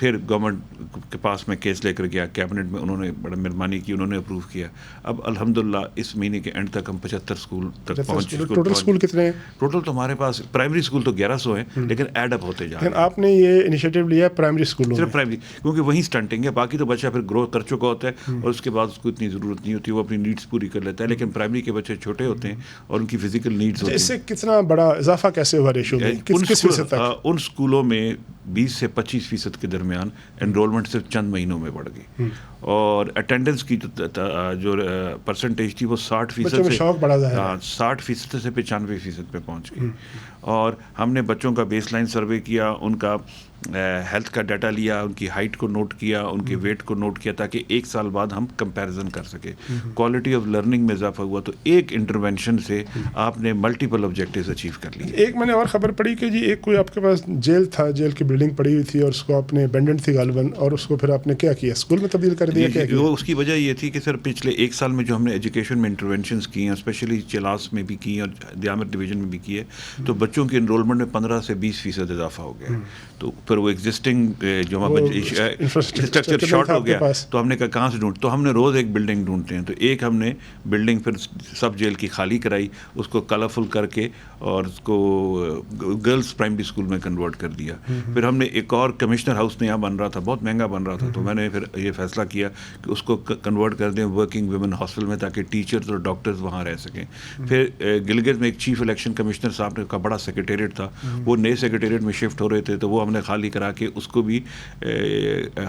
پھر گورنمنٹ کے پاس میں کیس لے کر گیا, کیبنٹ میں انہوں نے بڑا مہربانی کی, انہوں نے اپروو کیا. اب الحمدللہ اس مہینے کے اینڈ تک ہم 75 اسکول تک پہنچ چکے. ٹوٹل اسکول کتنے ہیں؟ ٹوٹل تو ہمارے پاس پرائمری اسکول تو 1100 ہیں, لیکن ایڈ اپ ہوتے جا رہے ہیں. آپ نے یہ انیشیٹو لیا پرائمری اسکولوں میں؟ صرف پرائمری, کیونکہ وہیں اسٹنٹنگ ہے, باقی تو بچہ پھر گرو کر چکا ہوتا ہے اور اس کے بعد اس کو اتنی ضرورت نہیں ہوتی, وہ اپنی نیڈس پوری کر لیتا ہے. لیکن پرائمری کے بچے چھوٹے ہوتے ہیں اور ان کی فزیکل نیڈس ہوتی ہیں. اس سے کتنا بڑا اضافہ کیسے ہوا ریشو میں؟ کس فیصد تک؟ ان اسکولوں میں 20 سے 25% کے درمیان انرولمنٹ صرف چند مہینوں میں بڑھ گئی, اور اٹینڈنس کی جو پرسنٹیج تھی وہ 60% سے 60% سے 95% پہ پہنچ گئی. اور ہم نے بچوں کا بیس لائن سروے کیا, ان کا ہیلتھ کا ڈیٹا لیا, ان کی ہائٹ کو نوٹ کیا, ان کے ویٹ کو نوٹ کیا, تاکہ ایک سال بعد ہم کمپیریزن کر سکیں. کوالٹی آف لرننگ میں اضافہ ہوا. تو ایک انٹرونشن سے آپ نے ملٹیپل آبجیکٹیوز اچیو کر لیے. ایک میں نے اور خبر پڑھی کہ جی ایک کوئی آپ کے پاس جیل تھا, جیل کی بلڈنگ پڑی ہوئی تھی اور اس کو آپ نے ابینڈنڈ تھی غالباً, اور اس کو پھر آپ نے کیا کیا, اسکول میں تبدیل کر دیا؟ وہ اس کی وجہ یہ تھی کہ سر پچھلے ایک سال میں جو ہم نے ایجوکیشن میں انٹرونشنز کی ہیں, اسپیشلی چلاس میں بھی کی ہیں اور دیامر ڈویژن میں بھی کی ہے, تو بچوں کی انرولمنٹ میں 15 سے 20% اضافہ ہو گیا. تو پھر وہ ایگزسٹنگ جو انفراسٹرکچر شارٹ ہو گیا, تو ہم نے کہا کہاں سے ڈھونڈ, تو ہم نے روز ایک بلڈنگ ڈھونڈتے ہیں. تو ایک ہم نے بلڈنگ پھر سب جیل کی خالی کرائی, اس کو کلرفل کر کے اور اس کو گرلز پرائمری اسکول میں کنورٹ کر دیا. پھر ہم نے ایک اور کمشنر ہاؤس نیا بن رہا تھا, بہت مہنگا بن رہا تھا, تو میں نے پھر یہ فیصلہ کیا کہ اس کو کنورٹ کر دیں ورکنگ ویمن ہاسٹل میں, تاکہ ٹیچرز اور ڈاکٹرز وہاں رہ سکیں. پھر گلگت میں ایک چیف الیکشن کمشنر صاحب کا بڑا سیکریٹریٹ تھا, وہ نئے سیکریٹریٹ میں شفٹ ہو رہے تھے, تو وہ ہم نے خالی کرا کے اس کو بھی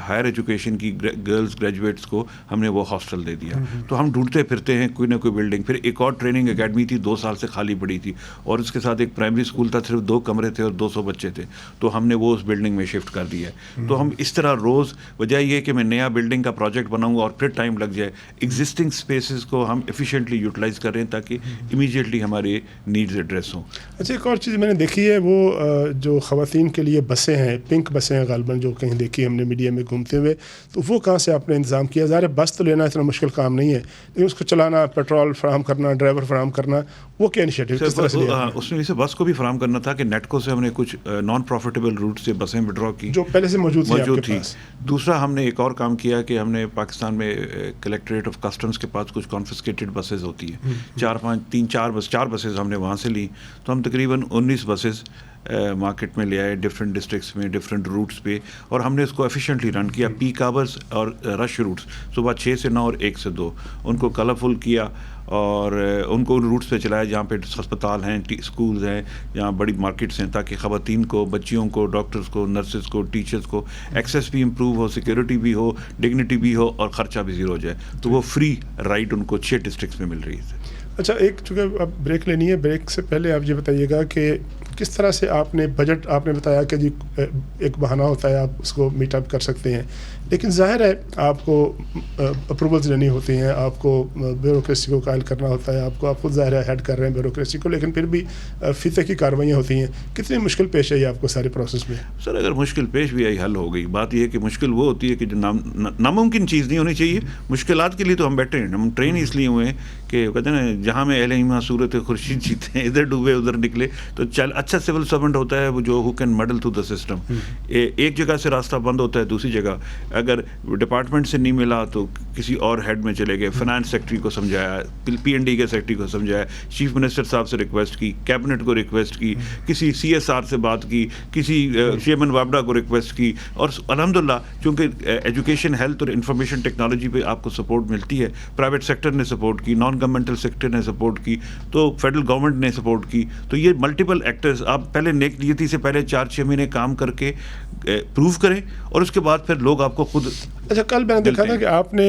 ہائر ایجوکیشن کی گرلز گریجویٹس کو ہم نے وہ ہاسٹل دے دیا. تو ہم ڈھونڈتے پھرتے ہیں کوئی نہ کوئی بلڈنگ. پھر ایک اور ٹریننگ اکیڈمی تھی, 2 سال سے خالی پڑی تھی, اور اس کے ساتھ ایک پرائمری اسکول تھا, صرف 2 کمرے تھے اور 200 بچے تھے, تو ہم نے وہ اس بلڈنگ میں شفٹ کر دیا. تو ہم اس طرح روز, وجہ یہ کہ میں نیا بلڈنگ کا پروجیکٹ بناؤں گا اور پھر ٹائم لگ جائے, ایگزسٹنگ اسپیسز کو ہم ایفیشینٹلی یوٹیلائز کر رہے ہیں تاکہ امیجیٹلی ہمارے نیڈز ایڈریس ہوں. اچھا, ایک اور چیز میں نے دیکھی ہے, وہ جو خواتین کے لیے بسیں ہیں, پنک بسیں ہیں غالباً, جو کہیں دیکھی ہم نے میڈیا میں گھومتے ہوئے, تو وہ کہاں سے آپ نے انتظام کیا؟ ظاہر بس تو لینا اتنا مشکل کام نہیں ہے, لیکن اس کو چلانا, پیٹرول فراہم کرنا, ڈرائیور فراہم کرنا, وہ کیا انیشیٹو کس طرح سے لیا؟ اس میں اسے بس کو بھی فراہم کرنا تھا کہ نیٹکو سے ہم نے کچھ نان پروفیٹیبل روٹ سے بسیں وڈرا کی جو پہلے سے موجود تھی. دوسرا ہم نے ایک اور کام کیا کہ ہم نے پاکستان میں کلیکٹریٹ آف کسٹمز کے پاس کچھ کانفسکیٹڈ بسز ہوتی ہیں, 4 بسز ہم نے وہاں سے لی. تو ہم تقریباً 19 بسز مارکیٹ میں لے آئے, ڈفرینٹ ڈسٹرکٹس میں, ڈفرینٹ روٹس پہ, اور ہم نے اس کو ایفیشینٹلی رن کیا. پیک آورس اور رش روٹس صبح 6 سے 9 اور 1 سے 2, ان کو کلرفل کیا اور ان کو ان روٹس پہ چلایا جہاں پہ ہسپتال ہیں, اسکولز ہیں, جہاں بڑی مارکیٹس ہیں, تاکہ خواتین کو, بچیوں کو, ڈاکٹرز کو, نرسز کو, ٹیچرز کو ایکسیس بھی امپروو ہو, سیکورٹی بھی ہو, ڈگنیٹی بھی ہو, اور خرچہ بھی زیرو ہو جائے. تو وہ فری رائڈ ان کو 6 ڈسٹرکٹس میں مل رہی ہے. اچھا, ایک چونکہ اب بریک لینی ہے, بریک سے پہلے آپ یہ بتائیے گا کہ کس طرح سے آپ نے بجٹ, آپ نے بتایا کہ جی ایک بہانہ ہوتا ہے, آپ اس کو میٹ اپ کر سکتے ہیں, لیکن ظاہر ہے آپ کو اپروولز لینی ہوتی ہیں, آپ کو بیوروکریسی کو قائل کرنا ہوتا ہے, آپ خود ظاہر ہے ہیڈ کر رہے ہیں بیوروکریسی کو, لیکن پھر بھی فیصد کی کاروائیاں ہوتی ہیں. کتنی مشکل پیش آئی آپ کو سارے پروسیس میں؟ سر اگر مشکل پیش بھی آئی, حل ہو گئی. بات یہ ہے کہ مشکل وہ ہوتی ہے کہ جو ناممکن چیز نہیں ہونی چاہیے. مشکلات کے لیے تو ہم بیٹھے ہیں, ہم ٹرین اس لیے ہوئے ہیں کہ کہتے ہیں نا, جہاں میں اہل ایمان صورت خورشید جیتے ہیں, ادھر ڈوبے ادھر نکلے. تو اچھا سول سرونٹ ہوتا ہے وہ جو who can middle through the system. ایک جگہ سے راستہ بند ہوتا ہے, دوسری جگہ اگر ڈپارٹمنٹ سے نہیں ملا تو کسی اور ہیڈ میں چلے گئے, فائنانس سیکٹری کو سمجھایا, P&D کے سیکٹری کو سمجھایا, چیف منسٹر صاحب سے ریکویسٹ کی, کیبنٹ کو ریکویسٹ کی, کسی CSR سے بات کی, کسی چیئرمین وابڈا کو ریکویسٹ کی. اور الحمدللہ چونکہ ایجوکیشن, ہیلتھ اور انفارمیشن ٹیکنالوجی پہ آپ کو سپورٹ ملتی ہے, پرائیویٹ سیکٹر نے سپورٹ کی, نان گورنمنٹل سیکٹر نے سپورٹ کی, تو فیڈرل گورنمنٹ نے سپورٹ کی. تو یہ ملٹیپل ایکٹرز, آپ پہلے نیک نیتی سے پہلے 4-6 مہینے کام کر کے پروو کریں, اور اس کے بعد پھر لوگ آپ کو خود. اچھا, کل میں نے دیکھا تھا کہ آپ نے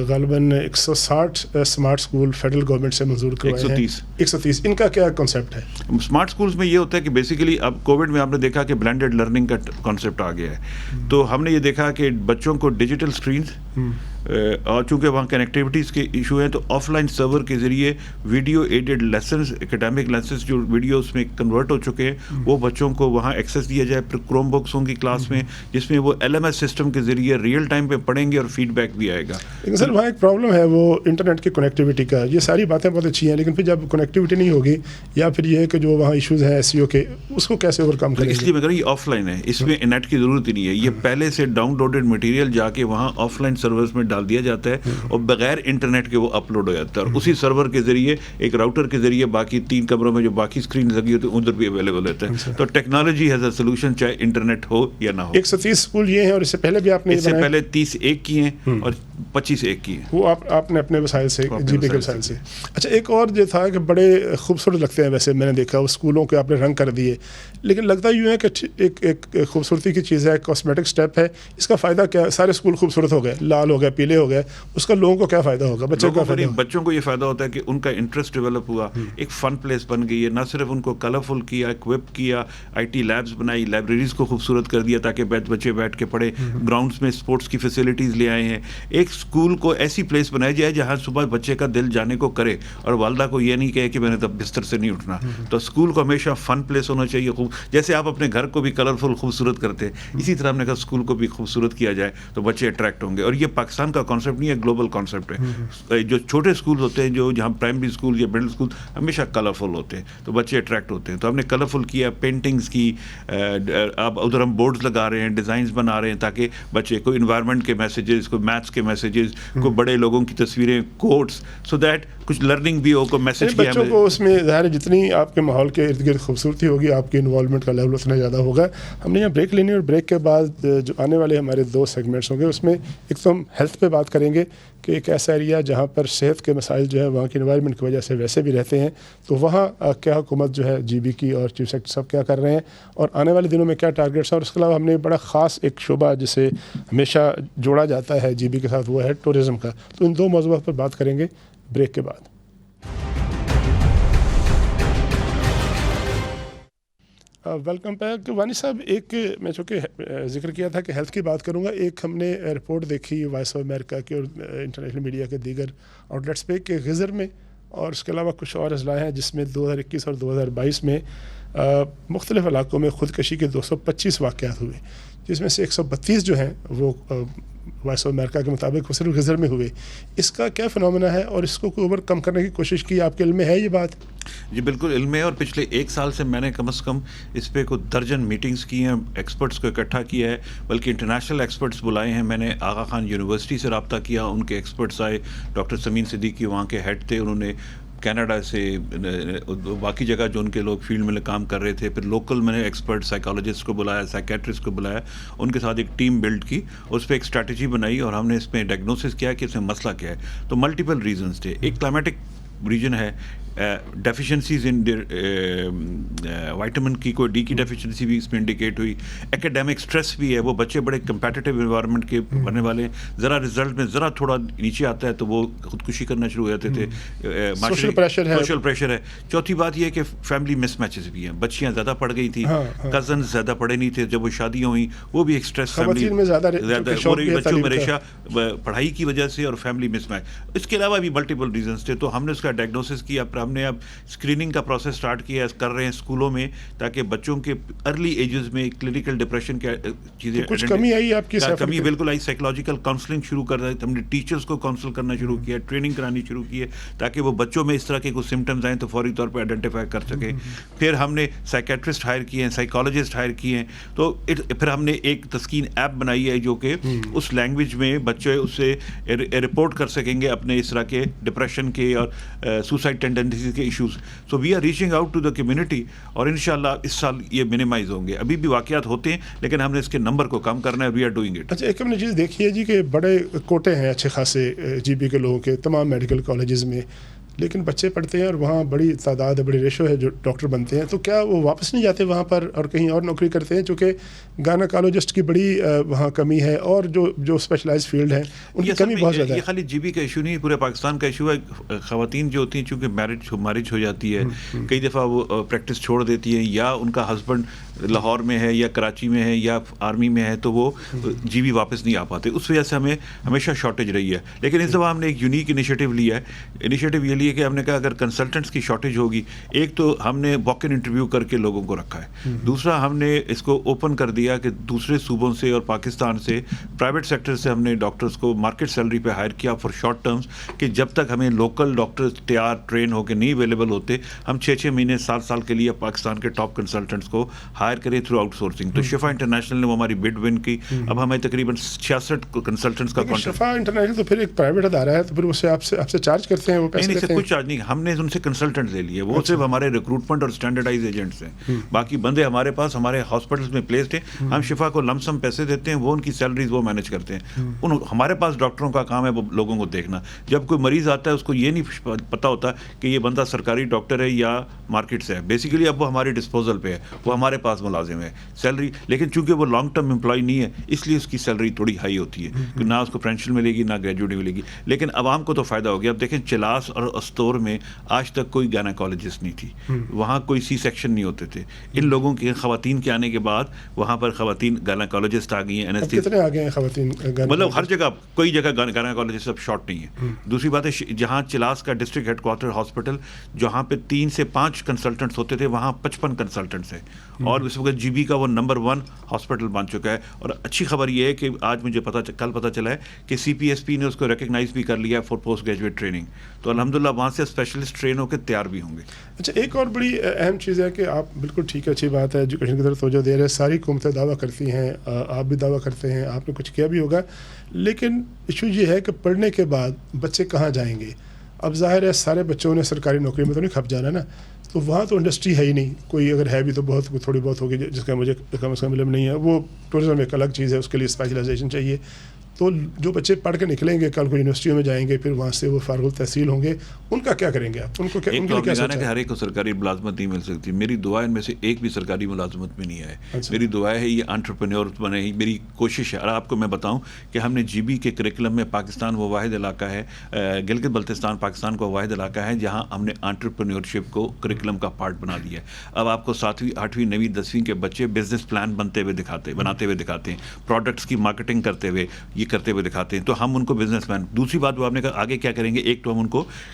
غالباً 160 اسمارٹ اسکول فیڈرل گورنمنٹ سے منظور کروائے ہیں. 130. ان کا کیا کانسیپٹ ہے؟ اسمارٹ اسکولس میں یہ ہوتا ہے کہ بیسیکلی اب کووڈ میں آپ نے دیکھا کہ بلینڈڈ لرننگ کا کانسیپٹ آ گیا ہے. تو ہم نے یہ دیکھا کہ بچوں کو ڈیجیٹل اسکرینز اور چونکہ وہاں کنیکٹیوٹیز کے ایشو ہیں تو آف لائن سرور کے ذریعے video added lessons academic lessons جو ویڈیوز میں کنورٹ ہو چکے ہیں وہ بچوں کو وہاں ایکسیس دیا جائے. پھر کروم بکس ہوں گی کلاس میں جس میں وہ LMS سسٹم کے ذریعے ریئل ٹائم پہ پڑھیں گے اور فیڈ بیک بھی آئے گا. لیکن سر وہاں ایک پرابلم ہے وہ انٹرنیٹ کی کنیکٹیوٹی کا. یہ ساری باتیں بہت اچھی ہیں لیکن پھر جب کنیکٹیوٹی نہیں ہوگی یا پھر یہ ہے کہ جو وہاں ایشوز ہیں SEO کے اس کو کیسے اوور کم کریں گے؟ اس لیے میں کہہ رہا ہوں یہ آف لائن ہے, اس میں نیٹ کی ضرورت ہی نہیں ہے. یہ پہلے سے ڈاؤن لوڈڈ مٹیریل جا کے وہاں آف لائن سرورز میں ڈال دیا جاتا ہے اور بغیر انٹرنیٹ کے وہ اپلوڈ ہو جاتا ہے اور اسی سرور کے ذریعے ایک راؤٹر کے ذریعے باقی 3 کمروں میں جو باقی اسکرین لگی ہوتی ہے ادھر بھی اویلیبل ہوتا ہے. تو ٹیکنالوجی ہیز اے سولوشن چاہے انٹرنیٹ ہو یا نہ ہو. 130 اسکول یہ ہیں اور اس سے پہلے بھی آپ نے اس سے پہلے 31 کی ہیں اور 25 کی ہیں. وہ آپ نے اپنے وسائل سے GP کے وسائل سے. اچھا ایک اور جو تھا کہ بڑے خوبصورت لگتے ہیں ویسے میں نے دیکھا وہ اسکولوں کے آپ نے رنگ کر دیے لیکن لگتا یوں ہے کہ ایک خوبصورتی کی چیز ہے, کاسمیٹک اسٹیپ ہے. اس کا فائدہ کیا؟ سارے اسکول خوبصورت ہو گئے, لال ہو گئے, پیلے ہو گئے, اس کا لوگوں کو کیا فائدہ ہوگا؟ بچوں کو یہ فائدہ ہوتا ہے کہ ان کا انٹرسٹ ڈیولپ ہوا, ایک فن پلیس بن گئی ہے. نہ صرف ان کو کلرفل کیا, اکوپ کیا, IT لیبس بنائی, لائبریریز کو خوبصورت کر دیا تاکہ بچے بیٹھ کے پڑھے, گراؤنڈس میں اسپورٹس کی فیسلٹیز لے آئے ہیں. ایک اسکول کو ایسی پلیس بنائی جائے جہاں صبح بچے کا دل جانے کو کرے اور والدہ کو یہ نہیں کہے کہ میں نے تب بستر سے نہیں اٹھنا. تو اسکول کو ہمیشہ فن پلیس ہونا چاہیے. جیسے آپ اپنے گھر کو بھی کلرفل خوبصورت کرتے ہیں اسی طرح ہم نے کہا اسکول کو بھی خوبصورت کیا جائے تو بچے اٹریکٹ ہوں گے. اور یہ پاکستان کا کانسیپٹ نہیں ہے, گلوبل کانسیپٹ ہے. جو چھوٹے اسکول ہوتے ہیں جو جہاں پرائمری اسکول یا مڈل اسکول ہمیشہ کلرفل ہوتے ہیں تو بچے اٹریکٹ ہوتے ہیں. تو ہم نے کلرفل کیا, پینٹنگز کی, اب ادھر ہم بورڈز لگا رہے ہیں, ڈیزائنز بنا رہے ہیں تاکہ بچے کو انوائرمنٹ کے میسیجز, کو میتھس کے میسیجز, کو بڑے لوگوں کی تصویریں, کوٹس, سو دیٹ کچھ لرننگ بھی ہو, کو میسیج کیا. بچوں کو اس میں ظاہر ہے جتنی آپ کے ماحول کے ارد گرد خوبصورتی ہوگی آپ کی انوالومنٹ کا لیول اتنا زیادہ ہوگا. ہم نے یہاں بریک لینی اور بریک کے بعد جو آنے والے ہمارے 2 سیگمنٹس ہوں گے اس میں ایک تو ہم ہیلتھ پہ بات کریں گے کہ ایک ایسا ایریا جہاں پر صحت کے مسائل جو ہے وہاں کی انوائرمنٹ کی وجہ سے ویسے بھی رہتے ہیں تو وہاں کیا حکومت جو ہے GB کی اور چیف سیکرٹری صاحب کیا کر رہے ہیں اور آنے والے دنوں میں کیا ٹارگیٹس ہیں. اور اس کے علاوہ ہم نے بڑا خاص ایک شعبہ جسے ہمیشہ جوڑا جاتا ہے GB کے ساتھ وہ ہے ٹورزم کا. تو ان 2 موضوعات پر بات کریں گے بریک کے بعد. Welcome back. وانی صاحب ایک میں چونکہ ذکر کیا تھا کہ ہیلتھ کی بات کروں گا, ایک ہم نے رپورٹ دیکھی وائس آف امریکہ کی اور انٹرنیشنل میڈیا کے دیگر آؤٹلیٹس پہ کہ غزر میں اور اس کے علاوہ کچھ اور اضلاع ہیں جس میں 2021 اور 2022 میں مختلف علاقوں میں خودکشی کے 225 واقعات ہوئے جس میں سے 132 جو ہیں وہ وائس آف امریکہ کے مطابق وہ صرف غزر میں ہوئے. اس کا کیا فنومینا ہے اور اس کو اوور کم کرنے کی کوشش کی؟ آپ کے علم میں ہے یہ بات؟ جی بالکل علم ہے, اور پچھلے 1 سال سے میں نے کم از کم اس پہ کوئی درجن میٹنگز کی ہیں, ایکسپرٹس کو اکٹھا کیا ہے, بلکہ انٹرنیشنل ایکسپرٹس بلائے ہیں. میں نے آغا خان یونیورسٹی سے رابطہ کیا, ان کے ایکسپرٹس آئے, ڈاکٹر سمین صدیقی وہاں کے ہیڈ تھے, انہوں نے کینیڈا سے باقی جگہ جو ان کے لوگ فیلڈ میں کام کر رہے تھے, پھر لوکل میں نے ایکسپرٹ سائیکالوجسٹ کو بلایا, سائیکیٹرسٹ کو بلایا, ان کے ساتھ ایک ٹیم بلڈ کی, اس پہ ایک اسٹریٹجی بنائی اور ہم نے اس میں ڈائگنوسس کیا کہ اس میں مسئلہ کیا ہے. تو ملٹیپل ریزنس تھے. ایک کلائمیٹک ریجن ہے, ڈیفیشنسیز ان وائٹامن کی, کوئی ڈی کی ڈیفیشنسی بھی اس میں انڈیکیٹ ہوئی. ایکیڈیمک اسٹریس بھی ہے, وہ بچے بڑے کمپیٹیٹیو انوائرمنٹ کے بننے والے ہیں, ذرا رزلٹ میں ذرا تھوڑا نیچے آتا ہے تو وہ خودکشی کرنا شروع ہو جاتے تھے. سوشل پریشر ہے. چوتھی بات یہ ہے کہ فیملی مس میچز بھی ہیں, بچیاں زیادہ پڑھ گئی تھیں, کزنز زیادہ پڑھے نہیں تھے, جب وہ شادیاں ہوئیں وہ بھی ایک اسٹریس فیملی میں زیادہ بچوں میں ریشا پڑھائی کی وجہ سے اور فیملی مس میچ. اس کے علاوہ بھی ملٹیپل ریزنس تھے. تو ہم نے اس کا ڈائگنوسس کیا, پھر ہم نے اب اسکریننگ کا پروسیس اسٹارٹ کیا, کر رہے ہیں اسکولوں میں تاکہ بچوں کے ارلی ایجز میں کلینکل ڈپریشن کی چیزیں کچھ کمی آئی آپ کی کمی بالکل آئی. سائیکولوجیکل کاؤنسلنگ شروع کر رہے, ہم نے ٹیچرس کو کاؤنسل کرنا شروع کیا, ٹریننگ کرانی شروع کی ہے تاکہ وہ بچوں میں اس طرح کے کچھ سمٹمز آئیں تو فوری طور پہ آئیڈینٹیفائی کر سکیں. پھر ہم نے سائیکیٹرسٹ ہائر کیے ہیں, سائیکالوجسٹ ہائر کیے ہیں. تو پھر ہم نے ایک تسکین ایپ بنائی ہے جو کہ اس لینگویج میں بچے اس سے رپورٹ کر سکیں گے اپنے اس طرح کے ڈپریشن کے اور سوسائڈ ٹینڈنسیز کے issues. So we are reaching out to the community, اور انشاءاللہ اس سال یہ منیمائز ہوں گے. ابھی بھی واقعات ہوتے ہیں لیکن ہم نے اس کے نمبر کو کم کرنا ہے. We are doing it. اچھا ایک ہم نے چیز دیکھی ہے جی کہ بڑے کوٹے ہیں اچھے خاصے GB کے لوگوں کے تمام میڈیکل کالجز میں, لیکن بچے پڑھتے ہیں اور وہاں بڑی تعداد ہے, بڑی ریشو ہے جو ڈاکٹر بنتے ہیں. تو کیا وہ واپس نہیں جاتے وہاں پر اور کہیں اور نوکری کرتے ہیں؟ چونکہ گائنیکالوجسٹ کی بڑی وہاں کمی ہے اور جو اسپیشلائز فیلڈ ہیں ان کی کمی بہت زیادہ ہے. یہ خالی GB کا ایشو نہیں, پورے پاکستان کا ایشو ہے. خواتین جو ہوتی ہیں چونکہ میرج ہو جاتی ہے, کئی دفعہ وہ پریکٹس چھوڑ دیتی ہیں یا ان کا ہسبینڈ لاہور میں ہے یا کراچی میں ہے یا آرمی میں ہے تو وہ جی بی واپس نہیں آ پاتے. اس وجہ سے ہمیں ہمیشہ شارٹیج رہی ہے. لیکن اس دفعہ ہم نے ایک یونیک انیشیٹو لیا ہے. انیشیٹو یہ لیے کہ ہم نے کہا اگر کنسلٹنٹس کی شارٹیج ہوگی, ایک تو ہم نے واک ان انٹرویو کر کے لوگوں کو رکھا ہے, دوسرا ہم نے اس کو اوپن کر دیا کہ دوسرے صوبوں سے اور پاکستان سے پرائیویٹ سیکٹر سے ہم نے ڈاکٹرز کو مارکیٹ سیلری پہ ہائر کیا فار شارٹ ٹرمز, کہ جب تک ہمیں لوکل ڈاکٹرز تیار ٹرین ہو کے نہیں اویلیبل ہوتے ہم 6 مہینے 7 سال کے لیے پاکستان کے ٹاپ کنسلٹنٹس کو ہائر کریں تھرو آؤٹ سورسنگ. تو شفا انٹرنیشنل نے وہ ہماری بڈ ون کی. اب ہمیں تقریباً 66 کنسلٹنٹس کا کانٹریکٹ. شفا انٹرنیشنل تو پھر ایک پرائیویٹ ادارہ ہے, تو پھر اسے آپ سے چارج کرتے ہیں, وہ پیسے لیتے ہیں؟ کچھ چارج نہیں, ہم نے ان سے کنسلٹنٹ لے لیے, وہ صرف ہمارے ریکروٹمنٹ اور اسٹینڈرڈائز ایجنٹس ہیں. باقی بندے ہمارے پاس ہمارے ہاسپٹلس میں پلیسڈ ہیں. ہم شفا کو لم سم پیسے دیتے ہیں, وہ ان کی سیلریز وہ مینیج کرتے ہیں. ہمارے پاس ڈاکٹروں کا کام ہے وہ لوگوں کو دیکھنا. جب کوئی مریض آتا ہے اس کو یہ نہیں پتہ ہوتا کہ یہ بندہ سرکاری ڈاکٹر ہے یا مارکیٹ سے ہے. بیسیکلی اب وہ ہمارے ڈسپوزل پہ ہے, وہ ہمارے پاس ملازم ہے سیلری, لیکن چونکہ وہ لانگ ٹرم امپلائی نہیں ہے اس لیے اس کی سیلری تھوڑی ہائی ہوتی ہے, کہ نہ اس کو پینشن ملے گی نہ گریجویٹ ملے گی. لیکن عوام کو تو فائدہ ہو گیا. اب دیکھیں چلاس اور استور میں آج تک کوئی گائنیکالوجسٹ نہیں تھی, وہاں کوئی سی سیکشن نہیں ہوتے تھے. ان لوگوں کی خواتین کے آنے کے بعد وہاں پر خواتین گائنیکالوجسٹ آ گئی ہیں. کتنے آ گئے ہیں خواتین؟ مطلب ہر جگہ, کوئی جگہ گائنیکالوجسٹ اب شارٹ نہیں ہے. دوسری بات ہے جہاں چلاس کا ڈسٹرکٹ ہیڈ کوارٹر ہاسپٹل جہاں پہ 3 سے 5 کنسلٹنٹس ہوتے تھے وہاں 55 کنسلٹنٹس ہیں, اور اس وقت جی بی کا وہ نمبر 1 ہاسپٹل بن چکا ہے. اور اچھی خبر یہ ہے کہ آج مجھے کل پتہ چلا ہے کہ سی پی ایس پی نے اس کو ریکگنائز بھی کر لیا فار پوسٹ گریجویٹ ٹریننگ. تو الحمدللہ وہاں سے اسپیشلسٹ ٹرین ہو کے تیار بھی ہوں گے. اچھا, ایک اور بڑی اہم چیز ہے کہ آپ بالکل ٹھیک ہے, اچھی بات ہے, ایجوکیشن کی طرف توجہ دے رہے ہیں. ساری حکومتیں دعویٰ کرتی ہیں, آپ بھی دعویٰ کرتے ہیں, آپ نے کچھ کیا بھی ہوگا, لیکن ایشو یہ ہے کہ پڑھنے کے بعد بچے کہاں جائیں گے؟ اب ظاہر ہے سارے بچوں نے سرکاری نوکری میں تو نہیں کھپ جانا نا, تو وہاں تو انڈسٹری ہے ہی نہیں. کوئی اگر ہے بھی تو بہت تھوڑی بہت ہوگی جس کا مجھے کم از کم علم نہیں ہے. وہ ٹورزم ایک الگ چیز ہے, اس کے لیے اسپیشلائزیشن چاہیے. تو جو بچے پڑھ کے نکلیں گے کل کو یونیورسٹیوں میں جائیں گے, پھر وہاں سے وہ فارغ التحصیل ہوں گے, ان کا کیا کریں گے آپ؟ ان کو کیا سوچا ہے؟ ہر ایک کو سرکاری ملازمت نہیں مل سکتی. میری دعا ان میں سے ایک بھی سرکاری ملازمت میں نہیں آئے. میری دعا ہے یہ انٹرپرینور بنے, میری کوشش ہے. اور آپ کو میں بتاؤں کہ ہم نے جی بی کے کریکلم میں پاکستان وہ واحد علاقہ ہے, گلگت بلتستان پاکستان کا واحد علاقہ ہے جہاں ہم نے انٹرپرینورشپ کو کریکلم کا پارٹ بنا دیا ہے. اب آپ کو 7ویں 8ویں 9ویں 10ویں کے بچے بزنس پلان بناتے ہوئے دکھاتے ہیں, پروڈکٹس کی مارکیٹنگ کرتے ہوئے دکھاتے ہیں. تو ہم ان کو بزنس مین. دوسری بات وہ آپ نے کہا آگے کیا کریں گے, ایک تو ہم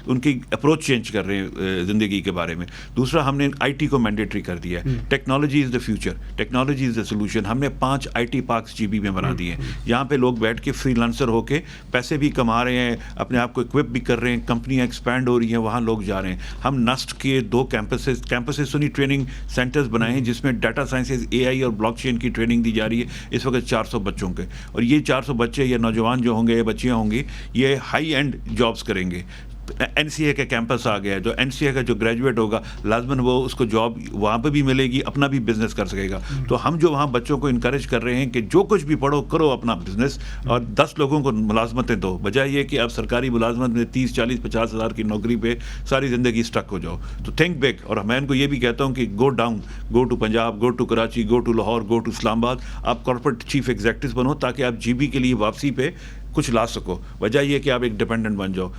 ان کی اپروچ چینج کر رہے ہیں زندگی کے بارے میں. دوسرا ہم نے آئی ٹی کو مینڈیٹری کر دیا ہے. Technology is the future, technology is the solution. ہم نے 5 I T parks G B میں بنا دیے ہیں, یہاں پہ لوگ بیٹھ کے فری لانسر ہو کے پیسے بھی کما رہے ہیں, اپنے آپ کو اکوپ بھی کر رہے ہیں, کمپنیاں ایکسپینڈ ہو رہی ہیں, وہاں لوگ جا رہے ہیں. ہم نسٹ کے 2 کیمپسز سنی ٹریننگ سینٹرز بنائے ہیں جس میں ڈیٹا سائنسز, اے آئی اور بلاک چین کی ٹریننگ دی جا رہی ہے اس وقت 400 بچوں کے. اور یہ 400 بچے یا نوجوان جو ہوں گے یا بچیاں ہوں گی یہ ہائی اینڈ جابس کریں گے. این سی اے کا کیمپس آ گیا ہے, جو این سی اے کا جو گریجویٹ ہوگا لازماً وہ اس کو جاب وہاں پہ بھی ملے گی, اپنا بھی بزنس کر سکے گا. تو ہم جو وہاں بچوں کو انکریج کر رہے ہیں کہ جو کچھ بھی پڑھو کرو اپنا بزنس, اور 10 لوگوں کو ملازمتیں دو, بجائے یہ کہ اب سرکاری ملازمت میں 30 40 50 ہزار کی نوکری پہ ساری زندگی اسٹک ہو جاؤ. تو تھنک بگ. اور میں ان کو یہ بھی کہتا ہوں کہ go down, go to Punjab, go to Karachi, go to Lahore, go to Islamabad. آپ کارپوریٹ چیف ایگزیکٹوز بنو تاکہ آپ جی بی کے لیے واپسی پہ کچھ لا سکو, وجہ یہ کہ آپ ایک ڈپینڈنٹ بن جاؤ.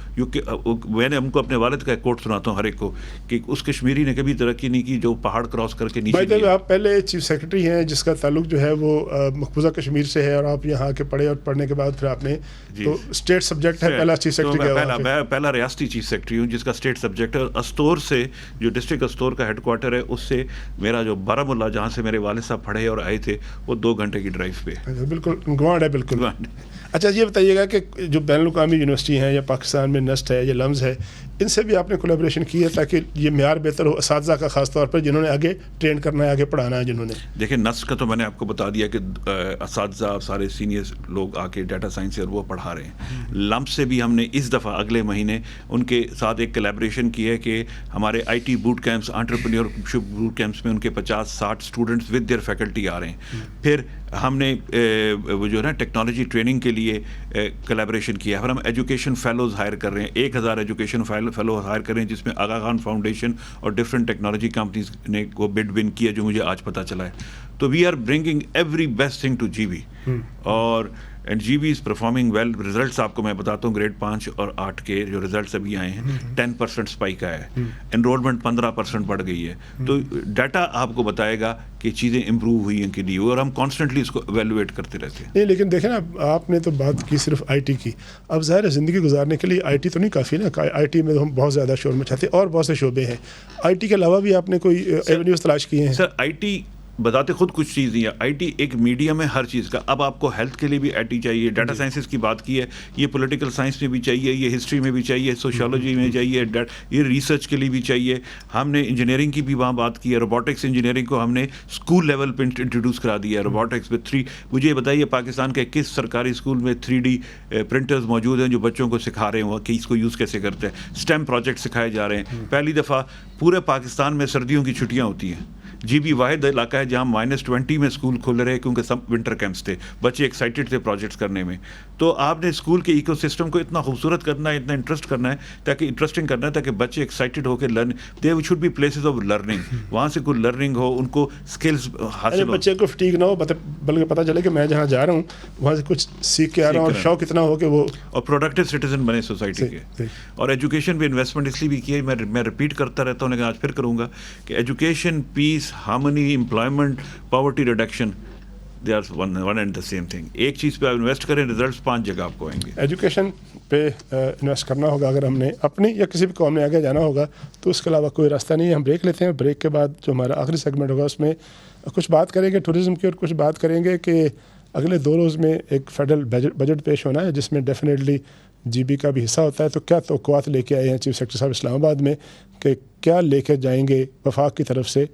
میں نے ہم کو اپنے والد کا ایک کوٹ سناتا ہوں ہر ایک کو کہ اس کشمیری نے کبھی ترقی نہیں کی جو پہاڑ کراس کر کے نیچے گیا. آپ پہلے چیف سیکرٹری ہیں جس کا تعلق جو ہے وہ مقبوضہ کشمیر سے ہے, اور آپ یہاں کے پڑھے, اور پڑھنے کے بعد پھر آپ نے تو اسٹیٹ سبجیکٹ ہے پہلا چیف سیکرٹری. میں پہلا ریاستی چیف سیکرٹری ہوں جس کا اسٹیٹ سبجیکٹ ہے. استور سے جو ڈسٹرکٹ استور کا ہیڈ کوارٹر ہے اس سے میرا جو بارہمولہ جہاں سے میرے والد صاحب پڑھے اور آئے تھے وہ 2 گھنٹے کی ڈرائیو پہ. بالکل گوانڈ ہے, بالکل. اچھا یہ بتائیے گا کہ جو بین الاقوامی یونیورسٹی ہیں یا پاکستان میں نسٹ ہے یا لمز ہے, ان سے بھی آپ نے کولیبریشن کی ہے تاکہ یہ معیار بہتر ہو اساتذہ کا, خاص طور پر جنہوں نے آگے ٹرین کرنا ہے, آگے پڑھانا ہے جنہوں نے؟ دیکھیں نسٹ کا تو میں نے آپ کو بتا دیا کہ اساتذہ سارے سینئر لوگ آ کے ڈیٹا سائنس سے اور وہ پڑھا رہے ہیں. لمپ سے بھی ہم نے اس دفعہ اگلے مہینے ان کے ساتھ ایک کولیبریشن کی ہے کہ ہمارے I T boot camps, entrepreneurship boot camps میں ان کے 50-60 اسٹوڈنٹس ود دیئر فیکلٹی آ رہے ہیں. پھر ہم نے وہ جو ہے نا ٹیکنالوجی ٹریننگ کے لیے کولیبریشن کیا ہے. اور ہم ایجوکیشن فیلوز ہائر کر رہے ہیں, 1000 ایجوکیشن فیلو ہائر کر رہے ہیں جس میں آغا خان فاؤنڈیشن اور ڈفرینٹ ٹیکنالوجی کمپنیز نے وہ بڈ ون کیا جو مجھے آج پتہ چلا ہے. تو we are bringing every best thing to G B. اور and G B is performing well. Results آپ کو میں بتاتا ہوں گریڈ 5 اور 8 کے جو ریزلٹس ابھی آئے ہیں 10% اسپائک آیا ہے, انرولمنٹ 15% بڑھ گئی ہے. تو ڈیٹا آپ کو بتائے گا کہ چیزیں امپروو ہوئی ہیں کہ نہیں, اور ہم کانسٹنٹلی اس کو ایویلویٹ کرتے رہتے ہیں. نہیں لیکن دیکھیں نا, آپ نے تو بات کی صرف آئی ٹی کی, اب ظاہر ہے زندگی گزارنے کے لیے آئی ٹی تو نہیں کافی نا. آئی ٹی میں تو ہم بہت زیادہ شور مچاتے ہیں اور بہت سے شعبے ہیں. آئی ٹی کے علاوہ بھی آپ نے کوئی ایونیوز تلاش کیے ہیں؟ سر آئی ٹی بتاتے خود کچھ چیز نہیں ہے. آئی ٹی ایک میڈیم ہے ہر چیز کا. اب آپ کو ہیلتھ کے لیے بھی آئی ٹی چاہیے, ڈیٹا سائنسز کی بات کی ہے, یہ پولیٹیکل سائنس میں بھی چاہیے, یہ ہسٹری میں بھی چاہیے, سوشیولوجی میں چاہیے, یہ ریسرچ کے لیے بھی چاہیے. ہم نے انجینئرنگ کی بھی وہاں بات کی ہے. روبوٹکس انجینئرنگ کو ہم نے اسکول لیول پہ انٹروڈیوس کرا دیا ہے. روبوٹکس میں مجھے یہ بتائیے پاکستان کے کس سرکاری اسکول میں 3D پرنٹرز موجود ہیں جو بچوں کو سکھا رہے ہیں کہ اس کو یوز کیسے کرتے ہیں. اسٹیم پروجیکٹ سکھائے جا رہے ہیں. پہلی دفعہ پورے پاکستان میں سردیوں کی چھٹیاں ہوتی ہیں. جی بی واحد علاقہ ہے جہاں -20 میں اسکول کھل رہے کیونکہ سب ونٹر کیمپس تھے. بچے ایکسائٹیڈ تھے پروجیکٹس کرنے میں. تو آپ نے اسکول کے ایکو سسٹم کو اتنا خوبصورت کرنا ہے, اتنا انٹرسٹ کرنا ہے انٹرسٹنگ کرنا ہے تاکہ بچے ایکسائٹیڈ ہو کے learn, they should be places of learning. وہاں سے کوئی لرننگ ہو, ان کو اسکلز حاصل ہو, بچے کو فٹیگ نہ ہو, بلکہ پتہ چلے کہ میں جہاں جا رہا ہوں وہاں سے کچھ سیکھ کے آ رہا ہوں, اور شوق اتنا ہو کہ وہ اور پروڈکٹیو سٹیزن بنے سوسائٹی کے. اور ایجوکیشن پہ انویسٹمنٹ اس لیے بھی کی ہے, میں ریپیٹ کرتا رہتا ہوں لیکن آج پھر کروں گا کہ education, peace, harmony, employment, poverty reduction, they are one and the same thing. ایک چیز پہ آپ انویسٹ کریں, ریزلٹس 5 جگہ آپ کو آئیں گے. ایجوکیشن پہ انویسٹ کرنا ہوگا اگر ہم نے اپنی یا کسی بھی قوم نے آگے جانا ہوگا, تو اس کے علاوہ کوئی راستہ نہیں ہے. ہم بریک لیتے ہیں, بریک کے بعد جو ہمارا آخری سیگمنٹ ہوگا اس میں کچھ بات کریں گے ٹورزم کی, اور کچھ بات کریں گے کہ اگلے 2 روز میں ایک فیڈرل بجٹ پیش ہونا ہے جس میں ڈیفینیٹلی جی بی کا بھی حصہ ہوتا ہے. تو کیا توقعات لے کے آئے ہیں چیف سیکرٹری صاحب اسلام آباد میں, کہ کیا لے کے جائیں گے وفاق کی طرف سے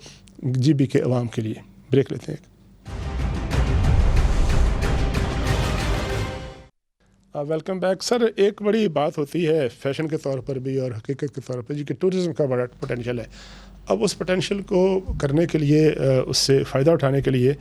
جی بی کے عوام کے لیے. بریک لیتے ہیں. Welcome back. سر ایک بڑی بات ہوتی ہے فیشن کے طور پر بھی اور حقیقت کے طور پر جی کہ ٹورزم کا بڑا پوٹینشیل ہے. اب اس پوٹینشیل کو کرنے کے لیے, اس سے فائدہ اٹھانے کے لیے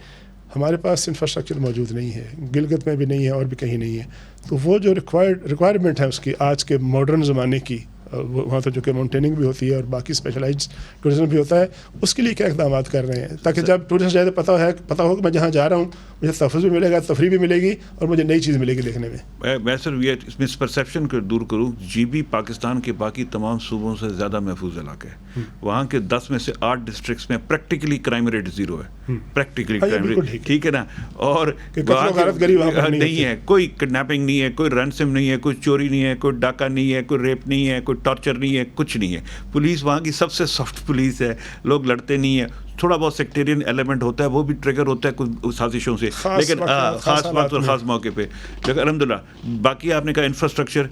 ہمارے پاس انفراسٹرکچر موجود نہیں ہے, گلگت میں بھی نہیں ہے اور بھی کہیں نہیں ہے. تو وہ جو ریکوائرمنٹ ہے اس کی آج کے ماڈرن زمانے کی, وہاں تو جو کہ ماؤنٹیننگ بھی ہوتی ہے اور باقی اسپیشلائزڈ ٹورزم بھی ہوتا ہے, اس کے لیے کیا اقدامات کر رہے ہیں تاکہ جب ٹورسٹ جائے تو پتہ ہو کہ میں جہاں جا رہا ہوں مجھے تحفظ بھی ملے گا, تفریح بھی ملے گی اور مجھے نئی چیز ملے گی دیکھنے میں. میں سر اس مس پرسیپشن کو دور کروں, جی بی پاکستان کے باقی تمام صوبوں سے زیادہ محفوظ علاقہ ہے. وہاں کے 10 میں سے 8 ڈسٹرکٹس میں پریکٹیکلی کرائم ریٹ 0 ہے. پریکٹیکلی کرائم ریٹ ٹھیک ہے نا, اور نہیں ہے, کوئی کڈنیپنگ نہیں ہے, کوئی رینسم نہیں ہے, کوئی چوری نہیں ہے, کوئی ڈاکہ نہیں ہے, کوئی ریپ نہیں ہے, کوئی ٹارچر نہیں ہے, کچھ نہیں ہے. پولیس وہاں کی سب سے سافٹ پولیس ہے, لوگ لڑتے نہیں ہیں. تھوڑا بہت سیکٹیرین ایلیمنٹ ہوتا ہے, وہ بھی ٹریگر ہوتا ہے کچھ سازشوں سے, لیکن خاص بات اور خاص موقع پہ. لیکن الحمدللہ باقی آپ نے کہا انفراسٹرکچر,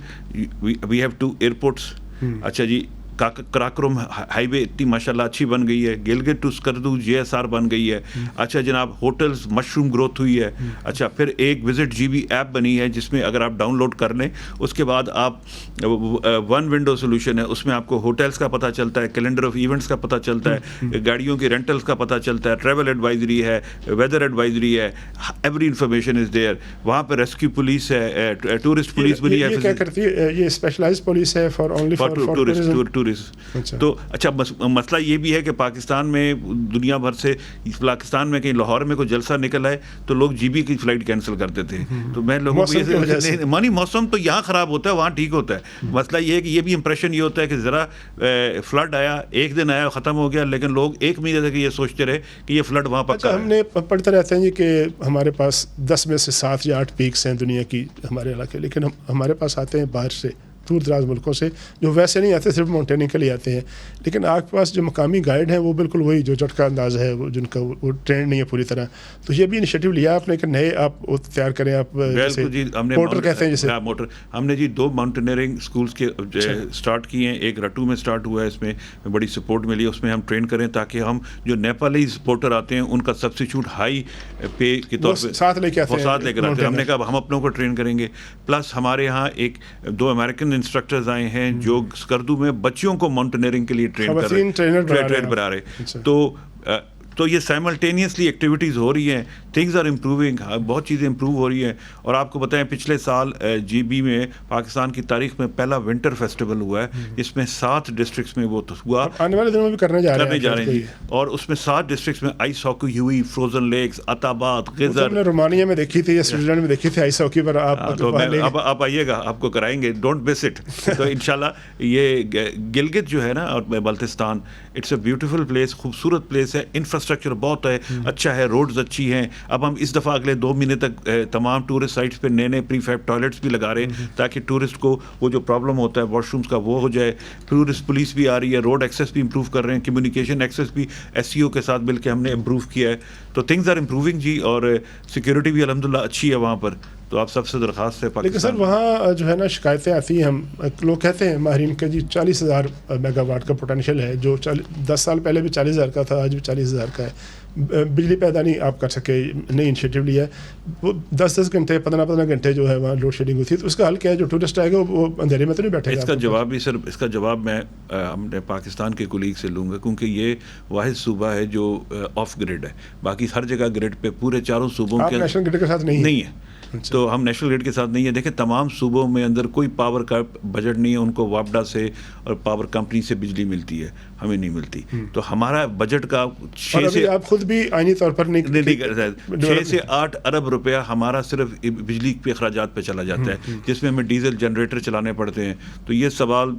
وی ہیو 2 ایئرپورٹس. اچھا جی, کراکرم ہائی وے اتنی ماشاءاللہ اچھی بن گئی ہے, گلگت ٹو سکردو JSR بن گئی ہے. اچھا جناب, ہوٹلز مشروم گروتھ ہوئی ہے. اچھا پھر ایک وزٹ جی بی ایپ بنی ہے جس میں اگر آپ ڈاؤن لوڈ کر لیں اس کے بعد آپ 1 ونڈو سولوشن ہے, اس میں آپ کو ہوٹلز کا پتہ چلتا ہے, کیلنڈر آف ایونٹس کا پتہ چلتا ہے, گاڑیوں کی رینٹلز کا پتہ چلتا ہے, ٹریول ایڈوائزری ہے, ویدر ایڈوائزری ہے, ایوری انفارمیشن از دیئر. وہاں پہ ریسکیو پولیس ہے, ٹورسٹ پولیس بنی ہے. کیا کرتی ہے یہ اسپیشلائزڈ پولیس ہے فار اونلی فار ٹورسٹ. تو اچھا مسئلہ یہ بھی ہے کہ پاکستان میں دنیا بھر سے, پاکستان میں کہیں لاہور میں کوئی جلسہ نکل آئے تو لوگ جی بی کی فلائٹ کینسل کرتے تھے. تو میں لوگوں کو مانی موسم تو یہاں خراب ہوتا ہے, وہاں ٹھیک ہوتا ہے. مسئلہ یہ ہے کہ یہ بھی امپریشن یہ ہوتا ہے کہ ذرا فلڈ آیا, ایک دن آیا, ختم ہو گیا, لیکن لوگ ایک مہینے تک یہ سوچتے رہے کہ یہ فلڈ وہاں پکا ہے. ہم نے پڑھتے رہتے ہیں جی کہ ہمارے پاس 10 میں سے 7 یا 8 پیکس ہیں دنیا کی ہمارے علاقے, لیکن ہمارے پاس آتے ہیں باہر سے, دور دراز ملکوں سے, جو ویسے نہیں آتے, صرف ماؤنٹیننگ کے لیے آتے ہیں. لیکن آپ کے پاس جو مقامی گائیڈ ہیں وہ بالکل وہی جو جٹ کا انداز ہے, وہ جن کا وہ ٹرینڈ نہیں ہے پوری طرح. تو یہ بھی انیشیٹو لیا آپ نے کہ نئے آپ تیار کریں, آپ موٹر کہتے ہیں جیسے موٹر. ہم نے جی 2 ماؤنٹینئرنگ اسکولس کے اسٹارٹ کیے ہیں. ایک رٹو میں اسٹارٹ ہوا ہے, اس میں بڑی سپورٹ ملی, اس میں ہم ٹرین کریں تاکہ ہم جو نیپالی سپورٹر آتے ہیں ان کا سبسٹیچیوٹ ہائی پے کے طور پہ ساتھ لے کے آتے ہیں. ہم نے کہا ہم اپنوں کو ٹرین کریں گے. پلس ہمارے یہاں 2 امریکن انسٹرکٹرز آئے ہیں جو سکردو میں بچیوں کو ماؤنٹینئرنگ کے لیے ٹرین کر رہے ہیں. تو تو یہ سائملٹینیسلی ایکٹیویٹیز ہو رہی ہیں, تھنگز آر امپروونگ, بہت چیزیں امپروو ہو رہی ہیں. اور آپ کو بتائیں پچھلے سال جی بی میں پاکستان کی تاریخ میں پہلا ونٹر فیسٹیول ہوا ہے جس میں 7 ڈسٹرکٹس میں وہ ہوا, آنے والے دنوں میں بھی کرنے جا رہے ہیں جی. اور اس میں 7 ڈسٹرکٹس میں آئس ہاکی ہوئی, فروزن لیکس, عطاباد, غزر. ہم نے رومانیہ میں دیکھی تھی یا سوئٹزرلینڈ میں دیکھی تھی آئس ہاکی پر. آپ آئیے گا, آپ کو کرائیں گے, ڈونٹ مس اٹ. تو انشاءاللہ یہ گلگت جو ہے نا اور Baltistan, it's a beautiful place, خوبصورت پلیس ہے, انفراسٹرکچر بہت ہے, اچھا ہے, روڈز اچھی ہیں. اب ہم اس دفعہ اگلے 2 مہینے تک تمام ٹورسٹ سائٹس پہ نئے پری فیب ٹوائلٹس بھی لگا رہے ہیں تاکہ ٹورسٹ کو وہ جو پرابلم ہوتا ہے واش رومس کا وہ ہو جائے. ٹورسٹ پولیس بھی آ رہی ہے, روڈ ایکسیس بھی امپروو کر رہے ہیں, کمیونیکیشن ایکسیس بھی ایس سی او کے ساتھ مل کے ہم نے امپروو کیا ہے. تو تھنگز آر امپروونگ جی, اور سیکورٹی بھی الحمدللہ اچھی ہے وہاں پر. تو آپ سب سے درخواست ہے لیکن سر وہاں جو ہے نا شکایتیں آتی ہیں, ہم لوگ کہتے ہیں ماہرین کہ جی 40,000 میگا واٹ کا پوٹینشیل ہے, جو 10 سال پہلے بھی 40,000 کا تھا, آج بھی 40,000 کا ہے. بجلی پیدا نہیں آپ کر سکے, نئی انیشیٹو لیا ہے, وہ 10 گھنٹے 15 گھنٹے جو ہے وہاں لوڈ شیڈنگ ہوتی ہے. تو اس کا حل کیا ہے؟ جو ٹورسٹ آئے گا وہ اندھیرے میں تو نہیں بیٹھے گا. اس کا جواب بھی سر, اس کا جواب میں ہم نے پاکستان کے کولیگ سے لوں گا, کیونکہ یہ واحد صوبہ ہے جو آف گریڈ ہے. باقی ہر جگہ گریڈ پہ پورے چاروں صوبوں کے نیشنل گریڈ کے ساتھ نہیں ہے. تو ہم نیشنل گریڈ کے ساتھ نہیں ہے. دیکھیں تمام صوبوں میں اندر کوئی پاور کا بجٹ نہیں ہے, ان کو واپڈا سے اور پاور کمپنی سے بجلی ملتی ہے, ہمیں نہیں ملتی. تو ہمارا بجٹ کا 6 سے آپ خود بھی آئینی طور پر نہیں کرتا, 6 سے 8 ارب روپیہ ہمارا صرف بجلی کے اخراجات پہ چلا جاتا ہے, جس میں ہمیں ڈیزل جنریٹر چلانے پڑتے ہیں. تو یہ سوال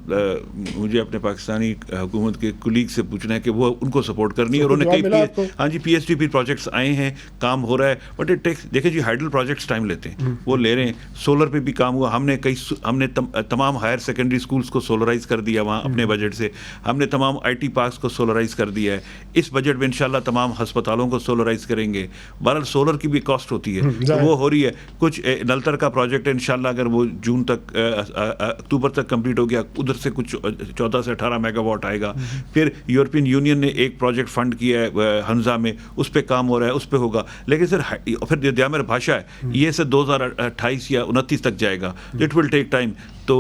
مجھے اپنے پاکستانی حکومت کے کولیگ سے پوچھنا ہے کہ وہ ان کو سپورٹ کرنی ہے. اور انہوں نے کئی ہاں جی P S T P projects آئے ہیں, کام ہو رہا ہے, بٹ اٹ ٹیکس. دیکھیں جی ہائیڈل پروجیکٹس ٹائم لیتے ہیں, وہ لے رہے ہیں. سولر پہ بھی کام ہوا, ہم نے تمام ہائر سیکنڈری اسکولس کو سولرائز کر دیا وہاں اپنے بجٹ سے. ہم نے تمام آئی ٹی پارکس کو سولرائز کر دیا ہے. اس بجٹ میں انشاءاللہ تمام ہسپتالوں کو سولرائز کریں گے. بہرحال سولر کی بھی کاسٹ ہوتی ہے, تو وہ ہو رہی ہے. کچھ نلتر کا پروجیکٹ ہے, انشاءاللہ اگر وہ جون تک اکتوبر تک کمپلیٹ ہو گیا, ادھر سے کچھ 14 سے 18 میگا واٹ آئے گا. پھر یورپین یونین نے ایک پروجیکٹ فنڈ کیا ہے ہنزا میں, اس پہ کام ہو رہا ہے, اس پہ ہوگا. لیکن سر پھر دیامر بھاشا ہے, یہ سے 2028 یا 29 تک جائے گا. It will take time. تو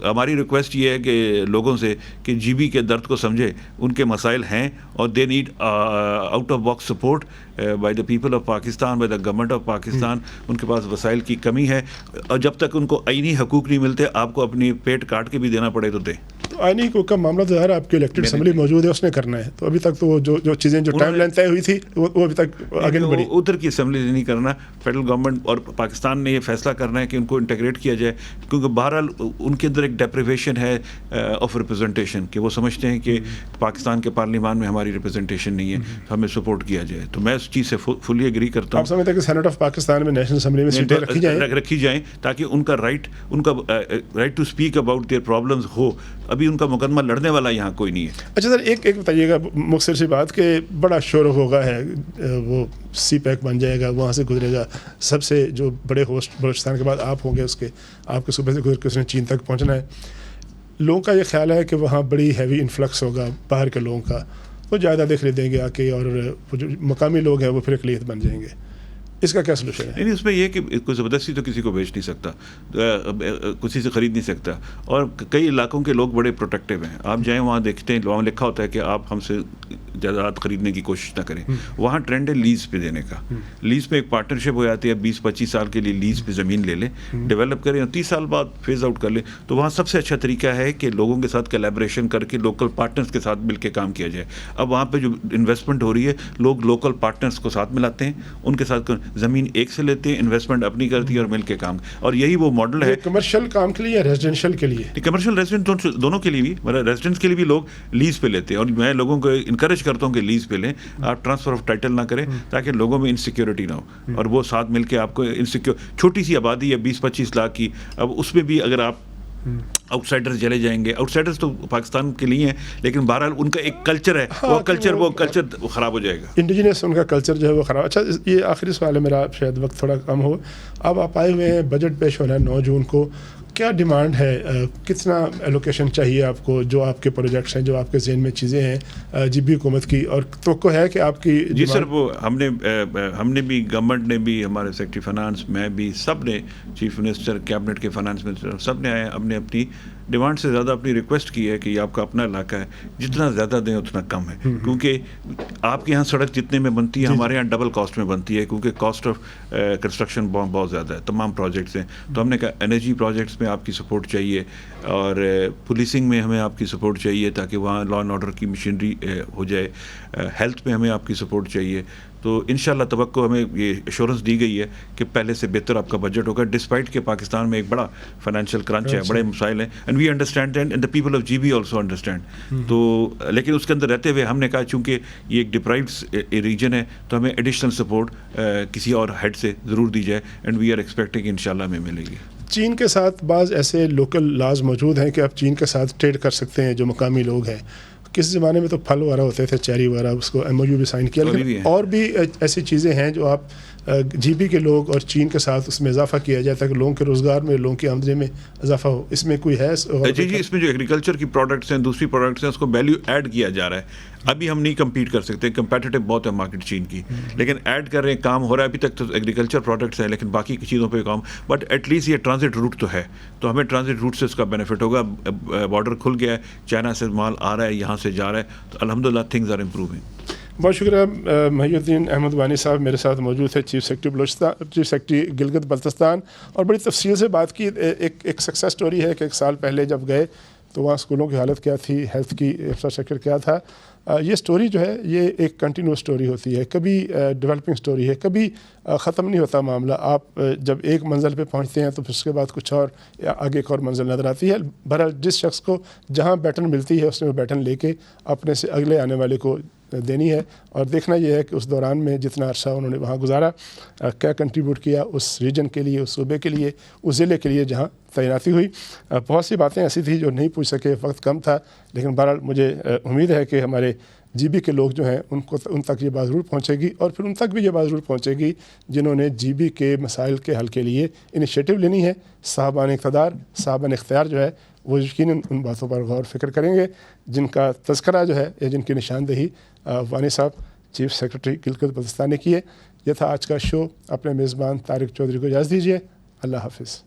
ہماری ریکویسٹ یہ ہے کہ لوگوں سے کہ جی بی کے درد کو سمجھے, ان کے مسائل ہیں اور they need out of box support by the people of Pakistan, by the government of Pakistan. ان کے پاس وسائل کی کمی ہے, اور جب تک ان کو آئینی حقوق نہیں ملتے, آپ کو اپنی پیٹ کاٹ کے بھی دینا پڑے تو دیں. تو آئینی حقوق کا معاملہ تو ہے, آپ کی الیکٹڈ اسمبلی موجود ہے, اس نے کرنا ہے. تو ابھی تک تو جو چیزیں جو ٹائم لائن طے ہوئی تھی وہ ابھی تک آگے نہیں بڑھی. ادھر کی اسمبلی نے نہیں کرنا, فیڈرل گورنمنٹ اور پاکستان نے یہ فیصلہ کرنا ہے کہ ان کو انٹیگریٹ کیا جائے, کیونکہ بہرحال ان کے اندر ایک ڈیپریویشن ہے آف ریپرزنٹیشن, کہ وہ سمجھتے ہیں کہ پاکستان کے پارلیمان میں ہماری ریپرزنٹیشن نہیں ہے, ہمیں سپورٹ کیا جائے. تو میں اس چیز سے فلی ایگری کرتا ہوں. آپ سمجھتے ہیں کہ سینٹ آف پاکستان میں نیشنل اسمبلی میں سیٹیں رکھی جائیں تاکہ ان کا right to speak about their problems ہو. ابھی ان کا مقدمہ لڑنے والا یہاں کوئی نہیں ہے. اچھا سر, ایک بتائیے گا مختصر سی بات, کہ بڑا شور ہوگا ہے, وہ سی پیک بن جائے گا, وہاں سے گزرے گا, سب سے جو بڑے ہوسٹ بلوچستان کے بعد آپ ہوں گے, اس کے آپ کے صوبے سے گزر کے اس نے چین تک پہنچنا ہے. لوگوں کا یہ خیال ہے کہ وہاں بڑی ہیوی انفلکس ہوگا باہر کے لوگوں کا, وہ زیادہ دیکھ دیں گے آ کے, اور وہ جو مقامی لوگ ہیں وہ پھر اقلیت بن جائیں گے. اس کا کیا سلوشن ہے؟ نہیں, اس میں یہ کہ کوئی زبردستی تو کسی کو بیچ نہیں سکتا, کسی سے خرید نہیں سکتا, اور کئی علاقوں کے لوگ بڑے پروٹیکٹیو ہیں. آپ جائیں وہاں دیکھتے ہیں وہاں لکھا ہوتا ہے کہ آپ ہم سے جائیداد خریدنے کی کوشش نہ کریں. وہاں ٹرینڈ ہے لیز پہ دینے کا. لیز پہ ایک پارٹنرشپ ہو جاتی ہے, 20-25 سال کے لیے لیز پہ زمین لے لیں, ڈیولپ کریں اور 30 سال بعد فیز آؤٹ کر لیں. تو وہاں سب سے اچھا طریقہ ہے کہ لوگوں کے ساتھ کولیبریشن کر کے لوکل پارٹنرز کے ساتھ مل کے کام کیا جائے. اب وہاں پہ جو انویسٹمنٹ ہو رہی ہے, لوگ لوکل پارٹنرز کو ساتھ ملاتے ہیں, ان کے ساتھ زمین ایک سے لیتے ہیں, انویسٹمنٹ اپنی کرتی ہے اور مل کے کام. اور یہی وہ ماڈل ہے کمرشل کام کے لیے یا ریزیڈینشیل کے لیے. کمرشل ریزیڈنٹ دونوں کے لیے بھی, مطلب ریزیڈنٹس کے لیے بھی لوگ لیز پہ لیتے ہیں. اور میں لوگوں کو انکریج کرتا ہوں کہ لیز پہ لیں, آپ ٹرانسفر آف ٹائٹل نہ کریں تاکہ لوگوں میں انسیکیورٹی نہ ہو, اور وہ ساتھ مل کے آپ کو چھوٹی سی آبادی ہے 20-25 لاکھ کی, اب اس میں بھی اگر آپ آؤٹ سائڈرز چلے جائیں گے, آؤٹ سائڈرز تو پاکستان کے لیے ہیں, لیکن بہرحال ان کا ایک کلچر ہے, وہ کلچر خراب ہو جائے گا, انڈیجنس ان کا کلچر جو ہے وہ خراب. اچھا, یہ آخری سوال ہے میرا, شاید وقت تھوڑا کم ہو. اب آپ آئے ہوئے ہیں, بجٹ پیش ہونا ہے 9 جون کو, کیا ڈیمانڈ ہے, کتنا ایلوکیشن چاہیے آپ کو, جو آپ کے پروجیکٹس ہیں, جو آپ کے ذہن میں چیزیں ہیں جی بی حکومت کی, اور توقع ہے کہ آپ کی جی سر وہ ہم نے بھی, گورنمنٹ نے بھی, ہمارے سیکرٹری فنانس, میں بھی, سب نے, چیف منسٹر, کیبنٹ کے فنانس منسٹر, سب نے آئے, ہم نے اپنی ڈیمانڈ سے زیادہ اپنی ریکویسٹ کی ہے کہ یہ آپ کا اپنا علاقہ ہے, جتنا زیادہ دیں اتنا کم ہے, کیونکہ آپ کے یہاں سڑک جتنے میں بنتی ہے ہمارے یہاں ڈبل کاسٹ میں بنتی ہے, کیونکہ کاسٹ آف کنسٹرکشن بہت زیادہ ہے, تمام پروجیکٹس ہیں. تو ہم نے کہا انرجی پروجیکٹس میں آپ کی سپورٹ چاہیے, اور پولیسنگ میں ہمیں آپ کی سپورٹ چاہیے تاکہ وہاں لا اینڈ آرڈر کی مشینری ہو جائے, ہیلتھ میں ہمیں آپ کی سپورٹ چاہیے. تو انشاءاللہ توقع ہمیں یہ ایشورنس دی گئی ہے کہ پہلے سے بہتر آپ کا بجٹ ہوگا, ڈسپائٹ کہ پاکستان میں ایک بڑا فائنینشیل کرنچ ہے, بڑے مسائل ہیں, and we understand and the people of G B also understand. تو لیکن اس کے اندر رہتے ہوئے ہم نے کہا چونکہ یہ ایک ڈپرائیوڈ ریجن ہے تو ہمیں ایڈیشنل سپورٹ کسی اور ہیڈ سے ضرور دی جائے, اینڈ وی آر ایکسپیکٹنگ انشاءاللہ ہمیں ملے گی. چین کے ساتھ بعض ایسے لوکل لاز موجود ہیں کہ آپ چین کے ساتھ ٹریڈ کر سکتے ہیں جو مقامی لوگ ہیں. کس زمانے میں تو پھل وغیرہ ہوتے تھے, چیری وغیرہ, اس کو ایم او یو بھی سائن کیا, لیکن اور بھی ایسی چیزیں ہیں جو آپ جی بی کے لوگ اور چین کے ساتھ اس میں اضافہ کیا جائے تاکہ لوگوں کے روزگار میں, لوگوں کی آمدنی میں اضافہ ہو. اس میں کوئی ہے؟ جی اس میں جو ایگریکلچر کی پروڈکٹس ہیں, دوسری پروڈکٹس ہیں, اس کو ویلیو ایڈ کیا جا رہا ہے. ابھی ہم نہیں کمپیٹ کر سکتے, کمپیٹیٹو بہت ہے مارکیٹ چین کی, لیکن ایڈ کر رہے ہیں, کام ہو رہا ہے. ابھی تک تو ایگریکلچر پروڈکٹس ہیں, لیکن باقی کی چیزوں پہ کام, بٹ ایٹ لیسٹ یہ ٹرانزٹ روٹ تو ہے, تو ہمیں ٹرانزٹ روٹ سے اس کا بینیفٹ ہوگا. بارڈر کھل گیا ہے, چائنا سے مال آ رہا ہے, یہاں سے جا رہا ہے, تو الحمدللہ تھنگز آر امپروونگ. بہت شکریہ. محی الدین احمد وانی صاحب میرے ساتھ موجود تھے, چیف سیکرٹری گلگت بلتستان, اور بڑی تفصیل سے بات کی. ایک سکسیس سٹوری ہے کہ 1 سال پہلے جب گئے تو وہاں اسکولوں کی حالت کیا تھی, ہیلتھ کی انفراسٹرکچر کیا تھا. یہ سٹوری جو ہے یہ ایک کنٹینیوس سٹوری ہوتی ہے, کبھی ڈیولپنگ سٹوری ہے, کبھی ختم نہیں ہوتا معاملہ. آپ جب ایک منزل پہ پہنچتے ہیں تو پھر اس کے بعد کچھ اور آگے ایک اور منزل نظر آتی ہے. بہرحال جس شخص کو جہاں بیٹن ملتی ہے اس نے وہ بیٹن لے کے اپنے سے اگلے آنے والے کو دینی ہے, اور دیکھنا یہ ہے کہ اس دوران میں جتنا عرصہ انہوں نے وہاں گزارا, کیا کنٹریبیوٹ کیا اس ریجن کے لیے, اس صوبے کے لیے, اس ضلع کے لیے جہاں تعیناتی ہوئی. بہت سی باتیں ایسی تھیں جو نہیں پوچھ سکے, وقت کم تھا, لیکن بہرحال مجھے امید ہے کہ ہمارے جی بی کے لوگ جو ہیں ان تک یہ بات ضرور پہنچے گی, اور پھر ان تک بھی یہ بات ضرور پہنچے گی جنہوں نے جی بی کے مسائل کے حل کے لیے انیشیٹو لینی ہے. صاحبان اقتدار, صاحبان اختیار جو ہے وہ یقیناً ان باتوں پر غور فکر کریں گے جن کا تذکرہ جو ہے یا جن کی نشاندہی وانی صاحب چیف سیکرٹری گلگت بلتستان نے کی ہے. یہ تھا آج کا شو. اپنے میزبان طارق چودھری کو اجازت دیجیے. اللہ حافظ.